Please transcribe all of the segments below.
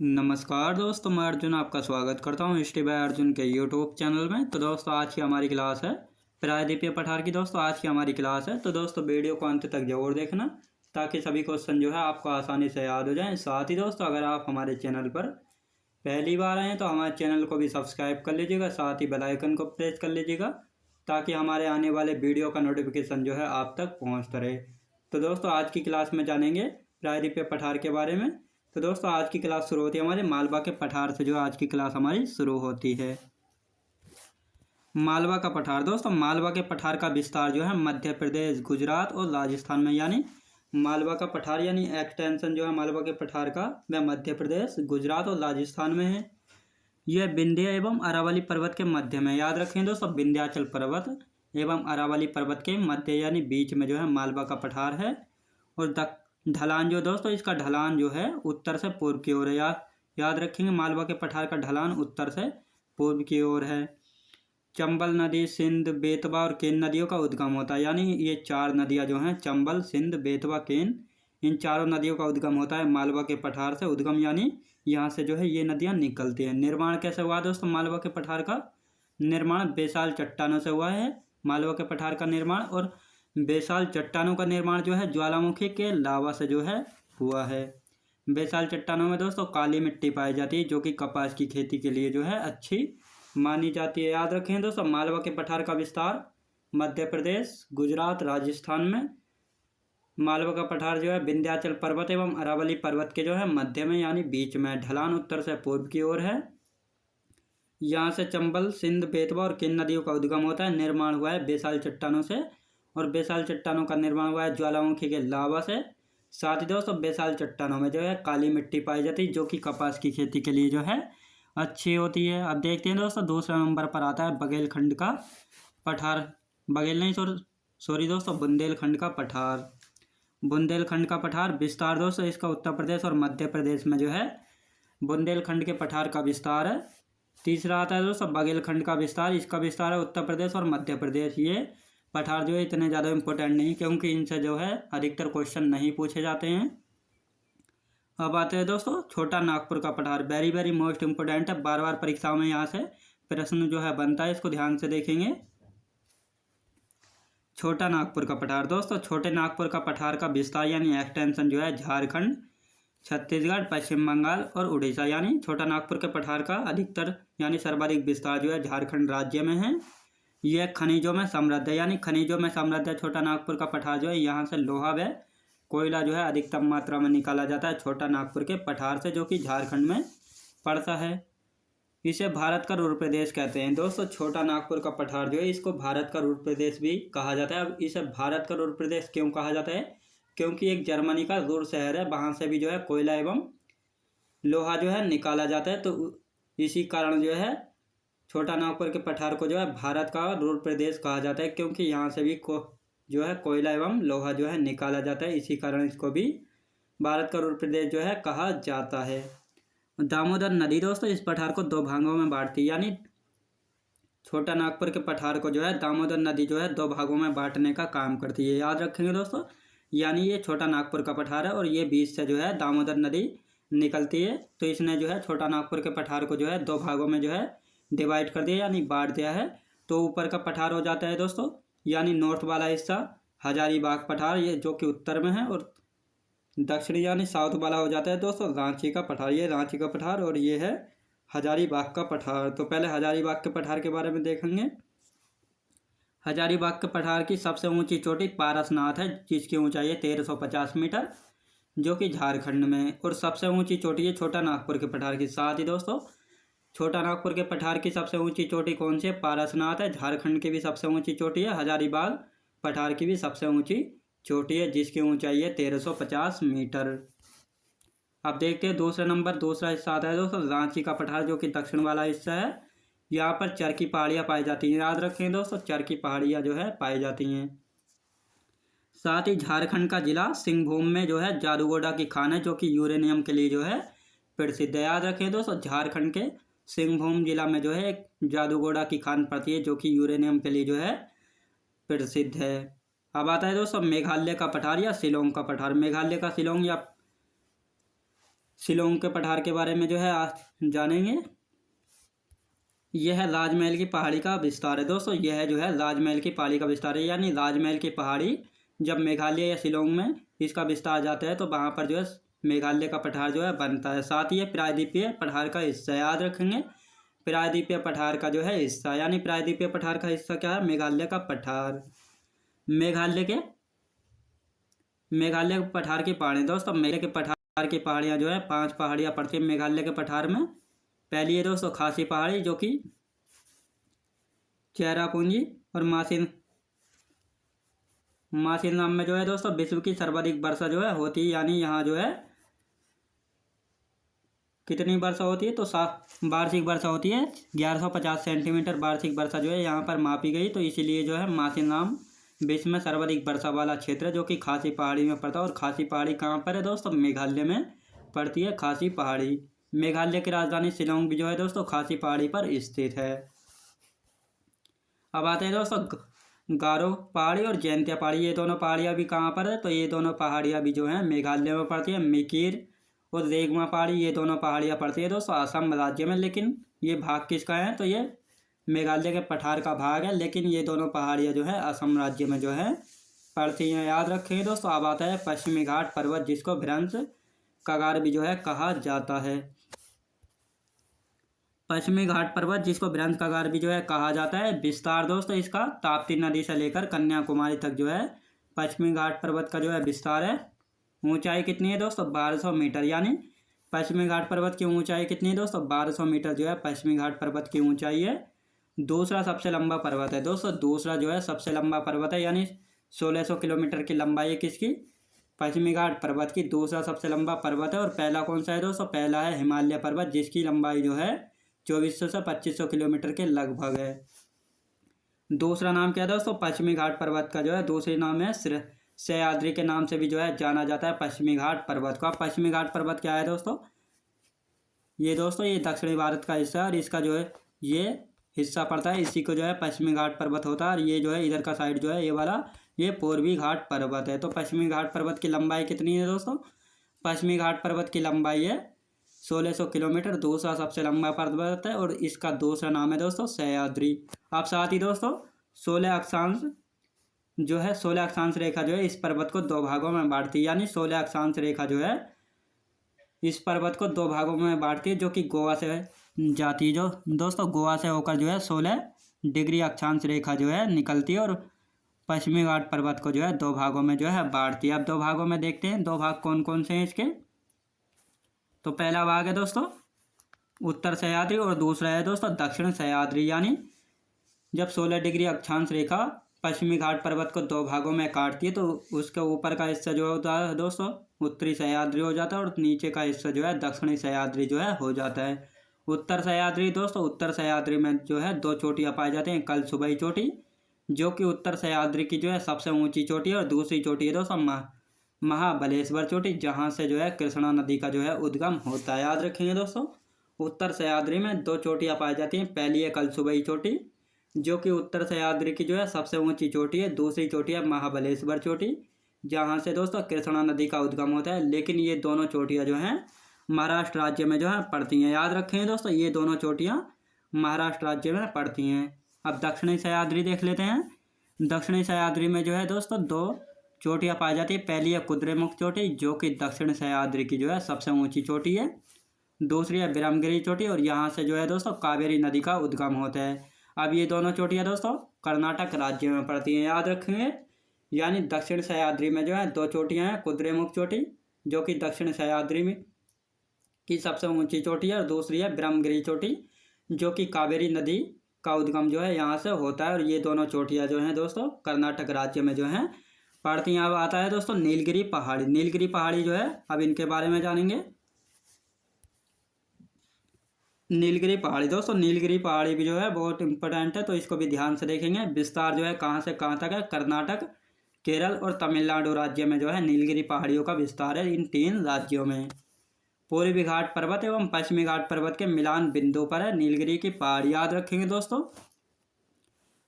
नमस्कार दोस्तों, मैं अर्जुन आपका स्वागत करता हूँ हिस्ट्री बाय अर्जुन के यूट्यूब चैनल में। तो दोस्तों आज की हमारी क्लास है प्रायद्वीपीय पठार की। दोस्तों आज की हमारी क्लास है, तो दोस्तों वीडियो को अंत तक जरूर देखना ताकि सभी क्वेश्चन जो है आपको आसानी से याद हो जाएं। साथ ही दोस्तों अगर आप हमारे चैनल पर पहली बार आए हैं तो हमारे चैनल को भी सब्सक्राइब कर लीजिएगा, साथ ही बेल आइकन को प्रेस कर लीजिएगा ताकि हमारे आने वाले वीडियो का नोटिफिकेशन जो है आप तक पहुँचता रहे। तो दोस्तों आज की क्लास में जानेंगे प्रायद्वीपीय पठार के बारे में। तो दोस्तों आज की क्लास शुरू होती है हमारे मालवा के पठार से, जो आज की क्लास हमारी शुरू होती है। मालवा का पठार। दोस्तों मालवा के पठार का विस्तार जो है मध्य प्रदेश, गुजरात और राजस्थान में, यानी मालवा का पठार यानी एक्सटेंशन जो है मालवा के पठार का वह मध्य प्रदेश, गुजरात और राजस्थान में है। यह विंध्य एवं अरावली पर्वत के मध्य में, याद रखें दोस्तों, विंध्याचल पर्वत एवं अरावली पर्वत के मध्य यानी बीच में जो है मालवा का पठार है। और ढलान जो दोस्तों, इसका ढलान जो है उत्तर से पूर्व की ओर है। याद रखेंगे मालवा के पठार का ढलान उत्तर से पूर्व की ओर है। चंबल नदी, सिंध, बेतवा और केन नदियों का उद्गम होता है, यानी ये चार नदियां जो हैं चंबल, सिंध, बेतवा, केन, इन चारों नदियों का उद्गम होता है मालवा के पठार से। उद्गम यानी यहाँ से जो है ये नदियाँ निकलती हैं। निर्माण कैसे हुआ दोस्तों मालवा के पठार का? निर्माण बेसाल चट्टानों से हुआ है मालवा के पठार का निर्माण। और बेसाल चट्टानों का निर्माण जो है ज्वालामुखी के लावा से जो है हुआ है। बेसाल चट्टानों में दोस्तों काली मिट्टी पाई जाती है जो कि कपास की खेती के लिए जो है अच्छी मानी जाती है। याद रखें दोस्तों मालवा के पठार का विस्तार मध्य प्रदेश, गुजरात, राजस्थान में। मालवा का पठार जो है विंध्याचल पर्वत एवं अरावली पर्वत के जो है मध्य में यानी बीच में। ढलान उत्तर से पूर्व की ओर है। यहाँ से चंबल, सिंध, बेतवा और केन नदियों का उद्गम होता है। निर्माण हुआ है बेसाल चट्टानों से, और बेसाल चट्टानों का निर्माण हुआ है ज्वालामुखी के लावा से। साथ ही दोस्तों बेसाल चट्टानों में जो है काली मिट्टी पाई जाती है जो कि कपास की खेती के लिए जो है अच्छी होती है। अब देखते हैं दोस्तों दूसरे नंबर पर आता है बघेलखंड का पठार। बघेल नहीं, सॉरी दोस्तों, बुंदेलखंड का पठार। बुंदेलखंड का पठार विस्तार दोस्तों इसका उत्तर प्रदेश और मध्य प्रदेश में जो है बुंदेलखंड के पठार का विस्तार है। तीसरा आता है दोस्तों बघेलखंड का विस्तार। इसका विस्तार है उत्तर प्रदेश और मध्य प्रदेश। ये पठार जो है इतने ज़्यादा इम्पोर्टेंट नहीं क्योंकि इनसे जो है अधिकतर क्वेश्चन नहीं पूछे जाते हैं। अब आते हैं दोस्तों छोटा नागपुर का पठार। वेरी वेरी मोस्ट इम्पोर्टेंट है, बार बार परीक्षाओं में यहाँ से प्रश्न जो है बनता है, इसको ध्यान से देखेंगे। छोटा नागपुर का पठार। दोस्तों छोटे नागपुर का पठार का विस्तार यानी एक्सटेंशन जो है झारखंड, छत्तीसगढ़, पश्चिम बंगाल और उड़ीसा, यानी छोटा नागपुर के पठार का अधिकतर यानी सर्वाधिक विस्तार जो है झारखंड राज्य में है। यह खनिजों में समृद्ध है, यानी खनिजों में समृद्ध है छोटा नागपुर का पठार जो है। यहाँ से लोहा व कोयला जो है अधिकतम मात्रा में निकाला जाता है छोटा नागपुर के पठार से, जो कि झारखंड में पड़ता है। इसे भारत का रुद्र प्रदेश कहते हैं। दोस्तों छोटा नागपुर का पठार जो है इसको भारत का रुद्र प्रदेश भी कहा जाता है। अब इसे भारत का रुद्र प्रदेश क्यों कहा जाता है? क्योंकि एक जर्मनी का रुर शहर है, वहाँ से भी जो है कोयला एवं लोहा जो है निकाला जाता है। तो इसी कारण जो है छोटा नागपुर के पठार को जो है भारत का रुद्र प्रदेश कहा जाता है, क्योंकि यहाँ से भी जो है कोयला एवं लोहा जो है निकाला जाता है। इसी कारण इसको भी भारत का रुद्र प्रदेश जो है कहा जाता है। दामोदर नदी दोस्तों इस पठार को दो भागों में बांटती है, यानी छोटा नागपुर के पठार को जो है दामोदर नदी जो है दो भागों में बांटने का काम करती है। याद रखेंगे दोस्तों, यानी ये छोटा नागपुर का पठार है और ये बीच से जो है दामोदर नदी निकलती है। तो इसने जो है छोटा नागपुर के पठार को जो है दो भागों में जो है डिवाइड कर दिया यानी बांट दिया है। तो ऊपर का पठार हो जाता है दोस्तों यानी नॉर्थ वाला हिस्सा हजारीबाग पठार, ये जो कि उत्तर में है, और दक्षिणी यानी साउथ वाला हो जाता है दोस्तों रांची का पठार। ये रांची का पठार और ये है हजारीबाग का पठार। तो पहले हजारीबाग के पठार के बारे में देखेंगे। हजारीबाग के पठार की सबसे ऊंची चोटी पारसनाथ है, जिसकी ऊंचाई है 1350 मीटर, जो कि झारखंड में है। और सबसे ऊंची चोटी है छोटा नागपुर के पठार की। साथ ही दोस्तों छोटा नागपुर के पठार की सबसे ऊंची चोटी कौन सी है? पारसनाथ है। झारखंड की भी सबसे ऊंची चोटी है। हजारीबाग पठार की भी सबसे ऊंची चोटी है, जिसकी ऊंचाई है 1350 मीटर। अब देखते हैं दूसरे नंबर, दूसरा हिस्सा आता है दोस्तों रांची का पठार, जो कि दक्षिण वाला हिस्सा है। यहाँ पर चरकी पहाड़ियाँ पाई जाती हैं। याद रखें दोस्तों चरकी पहाड़ियाँ जो है पाई जाती हैं। साथ ही झारखंड का जिला सिंहभूम में जो है जादूगोड़ा की खान है, जो कि यूरेनियम के लिए जो है प्रसिद्ध है। याद रखें दोस्तों झारखंड के सिंहभूम जिला में जो है एक जादूगोड़ा की खान पड़ती है, जो कि यूरेनियम के लिए जो है प्रसिद्ध है। अब आता है दोस्तों मेघालय का पठार या शिलोंग का पठार। मेघालय का शिलोंग या शिलोंग के पठार के बारे में जो है आज जानेंगे। यह है राजमहल की पहाड़ी का विस्तार है दोस्तों। यह जो है राजमहल की पहाड़ी का विस्तार है, यानी राजमहल की पहाड़ी जब मेघालय या शिलोंग में इसका विस्तार जाता है तो वहाँ पर जो है मेघालय का पठार जो है बनता है। साथ ही प्रायद्वीपीय पठार का हिस्सा याद रखेंगे। प्रायद्वीपीय पठार का जो है हिस्सा, यानी प्रायद्वीपीय पठार का हिस्सा क्या है? मेघालय का पठार। मेघालय के पठार की पहाड़ी दोस्तों, मेघालय के पठार की पहाड़ियाँ जो है 5 पहाड़ियाँ पड़ती हैं मेघालय के पठार में। पहली है दोस्तों खासी पहाड़ी, जो कि चेरापूंजी और मासिन नाम में जो है दोस्तों विश्व की सर्वाधिक वर्षा जो है होती है, यानी यहाँ जो है कितनी वर्षा होती है? तो वार्षिक वर्षा होती है 1150 सेंटीमीटर वार्षिक वर्षा जो है यहाँ पर मापी गई। तो इसीलिए जो है मासिन नाम विश्व में सर्वाधिक वर्षा वाला क्षेत्र है, जो कि खासी पहाड़ी में पड़ता है। और खासी पहाड़ी कहाँ पर है दोस्तों? मेघालय में पड़ती है खासी पहाड़ी। मेघालय की राजधानी शिलोंग भी जो है दोस्तों खासी पहाड़ी पर स्थित है। अब आते हैं दोस्तों गारो पहाड़ी और जैंतिया पहाड़ी, ये दोनों पहाड़ियाँ भी कहाँ पर है? तो ये दोनों पहाड़ियाँ भी जो हैं मेघालय में पड़ती है। मिकिर और रेगमा पहाड़ी, ये दोनों पहाड़ियाँ पड़ती है दोस्तों असम राज्य में, लेकिन ये भाग किसका है? तो ये मेघालय के पठार का भाग है, लेकिन ये दोनों पहाड़ियाँ जो है असम राज्य में जो है पड़ती हैं, याद रखेंगे दोस्तों। अब आता है पश्चिमी घाट पर्वत, जिसको भ्रंश कगार भी जो है कहा जाता है। पश्चिमी घाट पर्वत जिसको भ्रंश कगार भी जो है कहा जाता है। विस्तार दोस्तों इसका ताप्ती नदी से लेकर कन्याकुमारी तक जो है पश्चिमी घाट पर्वत का जो है विस्तार है। ऊंचाई कितनी है दोस्तों? 1200 मीटर, यानी पश्चिमी घाट पर्वत की ऊंचाई कितनी है दोस्तों? 1200 मीटर जो है पश्चिमी घाट पर्वत की ऊंचाई है। दूसरा सबसे लंबा पर्वत है दोस्तों, दूसरा जो है सबसे लंबा पर्वत है, यानी 1600 किलोमीटर की लंबाई है किसकी? पश्चिमी घाट पर्वत की। दूसरा सबसे लंबा पर्वत है। और पहला कौन सा है दोस्तों? पहला है हिमालय पर्वत, जिसकी लंबाई जो है 2400 से 2500 किलोमीटर के लगभग है। दूसरा नाम क्या है दोस्तों पश्चिमी घाट पर्वत का? जो है दूसरी नाम है सह्याद्री के नाम से भी जो है जाना जाता है पश्चिमी घाट पर्वत को। अब पश्चिमी घाट पर्वत क्या है दोस्तों? ये दक्षिणी भारत का हिस्सा है, और इसका जो है ये हिस्सा पड़ता है, इसी को जो है पश्चिमी घाट पर्वत होता है। और ये जो है इधर का साइड जो है ये वाला ये पूर्वी घाट पर्वत है। तो पश्चिमी घाट पर्वत की लंबाई कितनी है दोस्तों? पश्चिमी घाट पर्वत की लंबाई है 1600 किलोमीटर। दूसरा सबसे लंबा पर्वत है, और इसका दूसरा नाम है दोस्तों सह्याद्री। अब साथ ही दोस्तों 16 अक्षांश रेखा जो है इस पर्वत को 2 भागों में बांटती है, यानी 16 अक्षांश रेखा जो है इस पर्वत को 2 भागों में बांटती है, जो कि गोवा से जाती है। जो दोस्तों गोवा से होकर जो है 16 डिग्री अक्षांश रेखा जो है निकलती है, और पश्चिमी घाट पर्वत को जो है 2 भागों में जो है बांटती है। अब 2 भागों में देखते हैं 2 भाग कौन कौन से हैं इसके। तो पहला भाग है दोस्तों उत्तर सह्याद्री, और दूसरा है दोस्तों दक्षिण सह्याद्री। यानी जब 16 डिग्री अक्षांश रेखा पश्चिमी घाट पर्वत को 2 भागों में काटती है, तो उसके ऊपर का हिस्सा जो होता है दोस्तों उत्तरी सह्याद्री हो जाता है, और नीचे का हिस्सा जो है दक्षिणी सह्याद्री जो है हो जाता है। उत्तर सह्याद्री दोस्तों, उत्तर सह्याद्री में जो है 2 चोटियाँ पाई जाती हैं। कल सुबह चोटी, जो कि उत्तर सह्याद्री की जो है सबसे ऊंची चोटी है, और दूसरी चोटी है दोस्तों महाबलेश्वर चोटी, जहाँ से जो है कृष्णा नदी का जो है उद्गम होता है। याद रखेंगे दोस्तों उत्तर सह्याद्री में 2 चोटियाँ पाई जाती हैं। पहली है कल सुबह चोटी, जो कि उत्तर सह्याद्री की जो है सबसे ऊंची चोटी है। दूसरी चोटी है महाबलेश्वर चोटी, जहाँ से दोस्तों कृष्णा नदी का उद्गम होता है। लेकिन ये दोनों चोटियाँ जो हैं महाराष्ट्र राज्य में जो है पड़ती हैं। याद रखेंगे दोस्तों ये दोनों चोटियाँ महाराष्ट्र राज्य में पड़ती हैं। अब दक्षिणी सह्याद्री देख लेते हैं। दक्षिणी सह्याद्री में जो है दोस्तों 2 चोटियाँ पाई जाती है। पहली है कुद्रेमुख चोटी, जो कि दक्षिण सह्याद्री की जो है सबसे ऊंची चोटी है। दूसरी है ब्रह्मगिरी चोटी, और यहाँ से जो है दोस्तों कावेरी नदी का उद्गम होता है। अब ये दोनों चोटियाँ दोस्तों कर्नाटक राज्य में पड़ती हैं। याद रखेंगे, यानी दक्षिण सह्याद्री में जो है 2 चोटियाँ हैं। कुद्रेमुख चोटी, जो कि दक्षिण सह्याद्री में की सबसे ऊंची चोटी है, और दूसरी है ब्रह्मगिरी चोटी, जो कि कावेरी नदी का उद्गम जो है यहाँ से होता है। और ये दोनों चोटियाँ जो हैं दोस्तों कर्नाटक राज्य में जो हैं पड़ती हैं। अब आता है दोस्तों नीलगिरी पहाड़ी। नीलगिरी पहाड़ी जो है अब इनके बारे में जानेंगे। नीलगिरी पहाड़ी दोस्तों, नीलगिरी पहाड़ी भी जो है बहुत इंपॉर्टेंट है, तो इसको भी ध्यान से देखेंगे। विस्तार जो है कहाँ से कहाँ तक है? कर्नाटक, केरल और तमिलनाडु राज्य में जो है नीलगिरी पहाड़ियों का विस्तार है, इन 3 राज्यों में। पूर्वी घाट पर्वत एवं पश्चिमी घाट पर्वत के मिलान बिंदु पर है नीलगिरी की पहाड़ी। याद रखेंगे दोस्तों,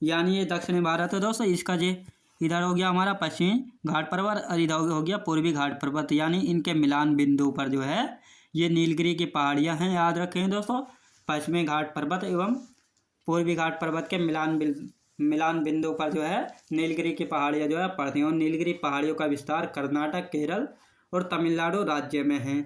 यानी ये दक्षिणी भारत है दोस्तों, इसका जो इधर हो गया हमारा पश्चिमी घाट पर्वत, और इधर हो गया पूर्वी घाट पर्वत, यानी इनके मिलान बिंदु पर जो है ये नीलगिरी की पहाड़ियाँ हैं, याद रखें दोस्तों। पश्चिमी घाट पर्वत एवं पूर्वी घाट पर्वत के मिलान बिंदु पर जो है नीलगिरी की पहाड़ियाँ जो है पड़ती हैं, और नीलगिरी पहाड़ियों का विस्तार कर्नाटक, केरल और तमिलनाडु राज्य में है।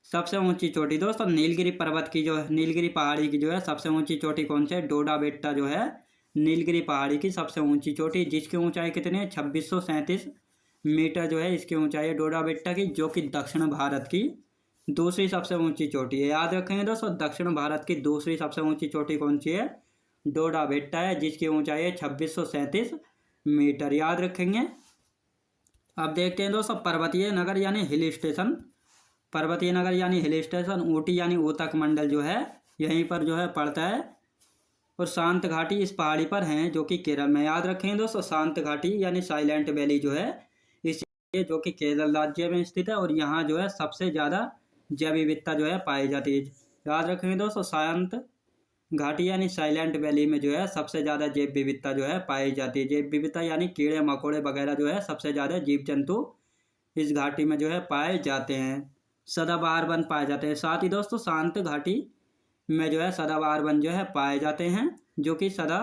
सबसे ऊंची चोटी दोस्तों नीलगिरी पर्वत की जो है, नीलगिरी पहाड़ी की जो है सबसे ऊंची चोटी कौन सी है? डोडा बेट्टा जो है नीलगिरी पहाड़ी की सबसे ऊंची चोटी, जिसकी ऊंचाई कितनी है? 2637 मीटर जो है इसकी ऊंचाई है डोडा बेट्टा की, जो कि दक्षिण भारत की दूसरी सबसे ऊंची चोटी है। याद रखेंगे दोस्तों, दक्षिण भारत की दूसरी सबसे ऊंची चोटी कौन सी है? डोडा बेट्टा है, जिसकी ऊंचाई है 2637 मीटर। याद रखेंगे। अब देखते हैं दोस्तों पर्वतीय नगर यानी हिल स्टेशन। पर्वतीय नगर यानी हिल स्टेशन ऊटी यानी ऊतक मंडल जो है यहीं पर जो है पड़ता है, और शांत घाटी इस पहाड़ी पर हैं जो कि केरल में। याद रखेंगे दोस्तों, शांत घाटी यानी साइलेंट वैली जो है इस जो कि केरल राज्य में स्थित है, और यहाँ जो है सबसे ज़्यादा जैव विविधता जो है पाई जाती है। याद रखेंगे दोस्तों, शांत घाटी यानी साइलेंट वैली में जो है सबसे ज़्यादा जैव विविधता जो है पाई जाती है। जैव विविधता यानी कीड़े मकोड़े वगैरह जो है सबसे ज़्यादा जीव जंतु इस घाटी में जो है पाए जाते हैं। सदाबहार वन पाए जाते हैं। साथ ही दोस्तों शांत घाटी में जो है सदाबहार वन जो है पाए जाते हैं, जो कि सदा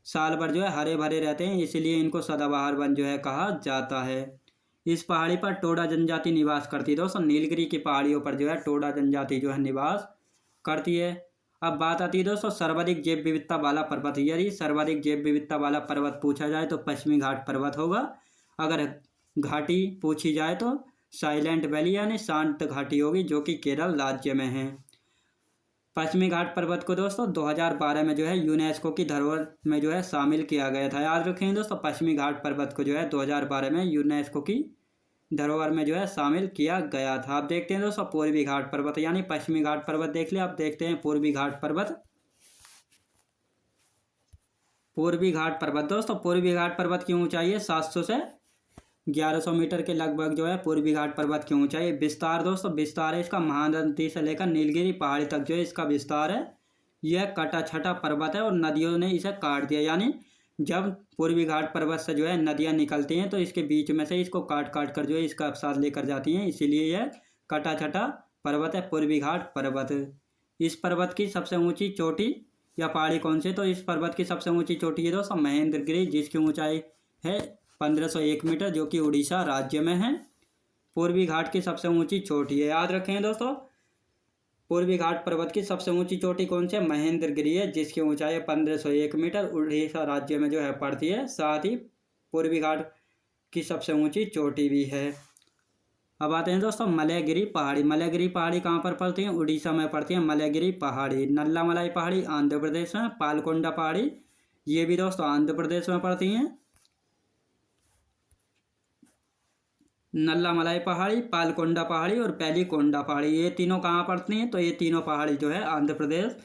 साल भर जो है हरे भरे रहते हैं, इसलिए इनको सदाबहार वन जो है कहा जाता है। इस पहाड़ी पर टोडा जनजाति निवास करती है दोस्तों। नीलगिरी की पहाड़ियों पर जो है टोडा जनजाति जो है निवास करती है। अब बात आती है दोस्तों सर्वाधिक जैव विविधता वाला पर्वत। यदि सर्वाधिक जैव विविधता वाला पर्वत पूछा जाए तो पश्चिमी घाट पर्वत होगा। अगर घाटी पूछी जाए तो साइलेंट वैली यानी शांत घाटी होगी, जो कि केरल राज्य में है। पश्चिमी घाट पर्वत को दोस्तों 2012 में जो है यूनेस्को की धरोहर में जो है शामिल किया गया था। याद रखेंगे दोस्तों, पश्चिमी घाट पर्वत को जो है 2012 में यूनेस्को की धरोहर में जो है शामिल किया गया था। आप देखते हैं दोस्तों पूर्वी घाट पर्वत, यानी पश्चिमी घाट पर्वत देख लिया, आप देखते हैं पूर्वी घाट पर्वत। पूर्वी घाट पर्वत दोस्तों, पूर्वी घाट पर्वत की ऊंचाई है 700 से 1100 मीटर के लगभग जो है पूर्वी घाट पर्वत की ऊंचाई। विस्तार दोस्तों, विस्तार है इसका महानदी से लेकर नीलगिरी पहाड़ी तक जो है इसका विस्तार है। यह कटा छटा पर्वत है और नदियों ने इसे काट दिया, यानी जब पूर्वी घाट पर्वत से जो है नदियाँ निकलती हैं तो इसके बीच में से इसको काट काट कर जो है इसका साथ लेकर जाती हैं, इसीलिए यह कटा छटा पर्वत है पूर्वी घाट पर्वत। इस पर्वत की सबसे ऊंची चोटी या पहाड़ी कौन सी? तो इस पर्वत की सबसे ऊंची चोटी है दोस्तों महेंद्रगिरी, जिसकी ऊंचाई है 1501 मीटर, जो कि उड़ीसा राज्य में है। पूर्वी घाट की सबसे ऊंची चोटी है। याद रखें दोस्तों, पूर्वी घाट पर्वत की सबसे ऊंची चोटी कौन सी है? महेंद्रगिरी है, जिसकी ऊंचाई है 1501 मीटर, उड़ीसा राज्य में जो है पड़ती है। साथ ही पूर्वी घाट की सबसे ऊंची चोटी भी है। अब आते हैं दोस्तों मलयगिरी पहाड़ी। मलयगिरी पहाड़ी कहाँ पर पड़ती है? उड़ीसा में पड़ती है मलयगिरी पहाड़ी। नल्लामलाई पहाड़ी आंध्र प्रदेश में। पालकोंडा पहाड़ी ये भी दोस्तों आंध्र प्रदेश में पड़ती हैं। नल्लामलाई पहाड़ी, पालकोंडा पहाड़ी और पैलीकोंडा पहाड़ी, ये तीनों कहाँ पड़ती हैं? तो ये तीनों पहाड़ी जो है आंध्र प्रदेश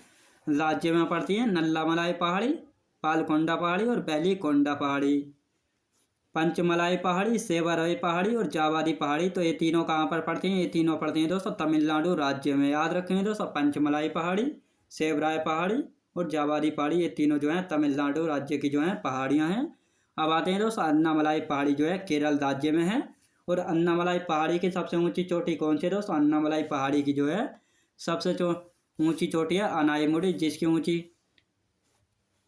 राज्य में पड़ती हैं। नल्लामलाई पहाड़ी, पालकोंडा पहाड़ी और पैलीकोंडा पहाड़ी। पंचमलाई पहाड़ी, सेवरई पहाड़ी और जावादी पहाड़ी, तो ये तीनों कहाँ पर पड़ती हैं? ये तीनों पड़ती हैं दोस्तों तमिलनाडु राज्य में। याद रखेंगे दोस्तों, पंचमलाई पहाड़ी, सेवराय पहाड़ी और जावादी पहाड़ी, ये तीनों जो हैं तमिलनाडु राज्य की जो हैं पहाड़ियाँ हैं। अब आते हैं दोस्तों अन्नामलाई पहाड़ी जो है केरल राज्य में है। और अन्नामलाई पहाड़ी की सबसे ऊंची चोटी कौन सी है दोस्तों? अन्नामलाई पहाड़ी की जो है सबसे ऊंची चोटी है अनाईमुडी, जिसकी ऊंची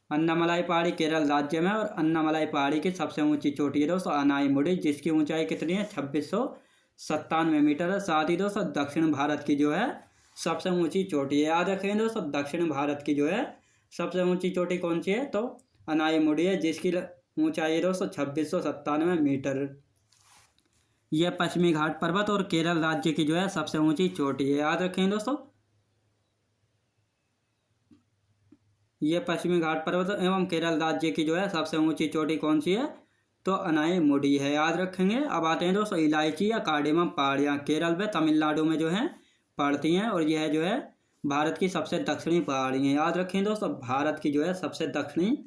अन्नामलाई पहाड़ी केरल राज्य में, और अन्नामलाई पहाड़ी की सबसे ऊंची चोटी है दोस्तों अनाईमुडी, जिसकी ऊंचाई कितनी है? 2697 मीटर है। साथ ही दोस्तों दक्षिण भारत की जो है सबसे ऊंची चोटी है। याद रखें दोस्तों, दक्षिण भारत की जो है सबसे ऊंची चोटी कौन सी है? तो अनाईमुडी है, जिसकी ऊंचाई है दोस्तों 2697 मीटर। यह पश्चिमी घाट पर्वत और केरल राज्य की जो है सबसे ऊंची चोटी है। याद रखें दोस्तों, यह पश्चिमी घाट पर्वत एवं केरल राज्य की जो है सबसे ऊंची चोटी कौन सी है? तो अनाईमुडी है। याद रखेंगे। अब आते हैं दोस्तों इलायची या कार्डेमम पहाड़ियाँ केरल व तमिलनाडु में जो है पड़ती हैं, और यह जो है भारत की सबसे दक्षिणी पहाड़ी हैं। याद रखें दोस्तों, भारत की जो है सबसे दक्षिणी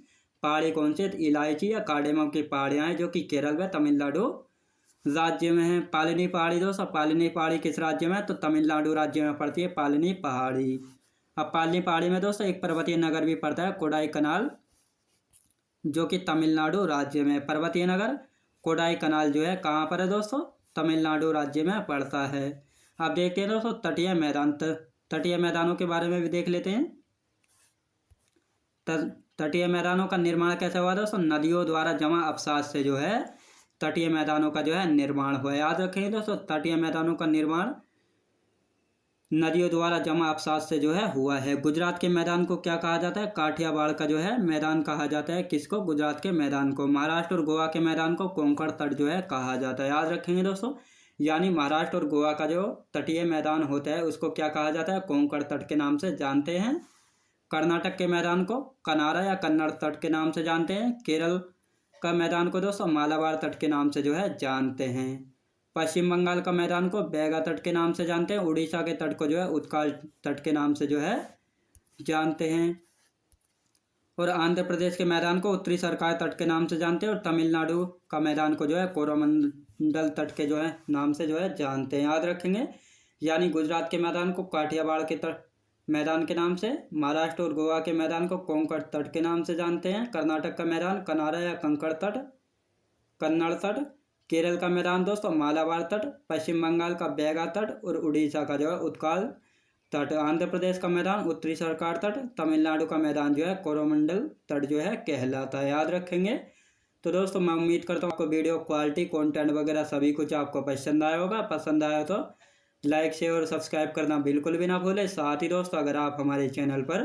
पहाड़ी कौन सी है? इलायची या कार्डेमम की पहाड़ियाँ हैं, जो कि केरल व तमिलनाडु राज्य में है। पालिनी पहाड़ी दोस्तों, पालिनी पहाड़ी किस राज्य में है? तो तमिलनाडु राज्य में पड़ती है पालिनी पहाड़ी। अब पालिनी पहाड़ी में दोस्तों एक पर्वतीय नगर भी पड़ता है कोडाईकनाल, जो कि तमिलनाडु राज्य में। पर्वतीय नगर कोडाईकनाल जो है कहाँ पर है दोस्तों? तमिलनाडु राज्य में पड़ता है। अब देखते हैं दोस्तों तटीय मैदान। तटीय मैदानों के बारे में भी देख लेते हैं। तटीय मैदानों का निर्माण कैसे हुआ दोस्तों? नदियों द्वारा जमा अवसाद से जो है तटीय मैदानों का जो है निर्माण हुआ। याद रखेंगे दोस्तों, तटीय मैदानों का निर्माण नदियों द्वारा जमा अवसाद से जो है हुआ है। गुजरात के मैदान को क्या कहा जाता है? काठियावाड़ का जो है मैदान कहा जाता है। किसको? गुजरात के मैदान को। महाराष्ट्र और गोवा के मैदान को कोंकण तट जो है कहा जाता है। याद रखेंगे दोस्तों, यानी महाराष्ट्र और गोवा का जो तटीय मैदान होता है उसको क्या कहा जाता है? कोंकण तट के नाम से जानते हैं। कर्नाटक के मैदान को कनारा या कन्नड़ तट के नाम से जानते हैं। केरल का मैदान को दोस्तों मालाबार तट के नाम से जो है जानते हैं। पश्चिम बंगाल का मैदान को बैगा तट के नाम से जानते हैं। उड़ीसा के तट को जो है उत्कल तट के नाम से जो है जानते हैं। और आंध्र प्रदेश के मैदान को उत्तरी सरकार तट के नाम से जानते हैं। और तमिलनाडु का मैदान को जो है कोरोमंडल तट के जो है नाम से जो है जानते हैं। याद रखेंगे, यानी गुजरात के मैदान को काठियावाड़ के तट मैदान के नाम से, महाराष्ट्र और गोवा के मैदान को कोंकण तट के नाम से जानते हैं। कर्नाटक का मैदान कनारा या कंकड़ तट, कन्नड़ तट। केरल का मैदान दोस्तों मालाबार तट। पश्चिम बंगाल का बैगा तट और उड़ीसा का जो है उत्कल तट। आंध्र प्रदेश का मैदान उत्तरी सरकार तट। तमिलनाडु का मैदान जो है कोरोमंडल तट जो है कहलाता है। याद रखेंगे। तो दोस्तों मैं उम्मीद करता हूँ आपको वीडियो क्वालिटी, कंटेंट वगैरह सभी कुछ आपको पसंद आया होगा। पसंद आया तो लाइक, शेयर और सब्सक्राइब करना बिल्कुल भी ना भूलें। साथ ही दोस्तों अगर आप हमारे चैनल पर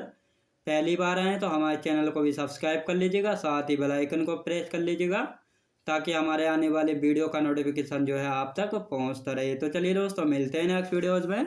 पहली बार आए तो हमारे चैनल को भी सब्सक्राइब कर लीजिएगा। साथ ही बेल आइकन को प्रेस कर लीजिएगा ताकि हमारे आने वाले वीडियो का नोटिफिकेशन जो है आप तक पहुंचता रहे। तो चलिए दोस्तों मिलते हैं नेक्स्ट वीडियोज़ में।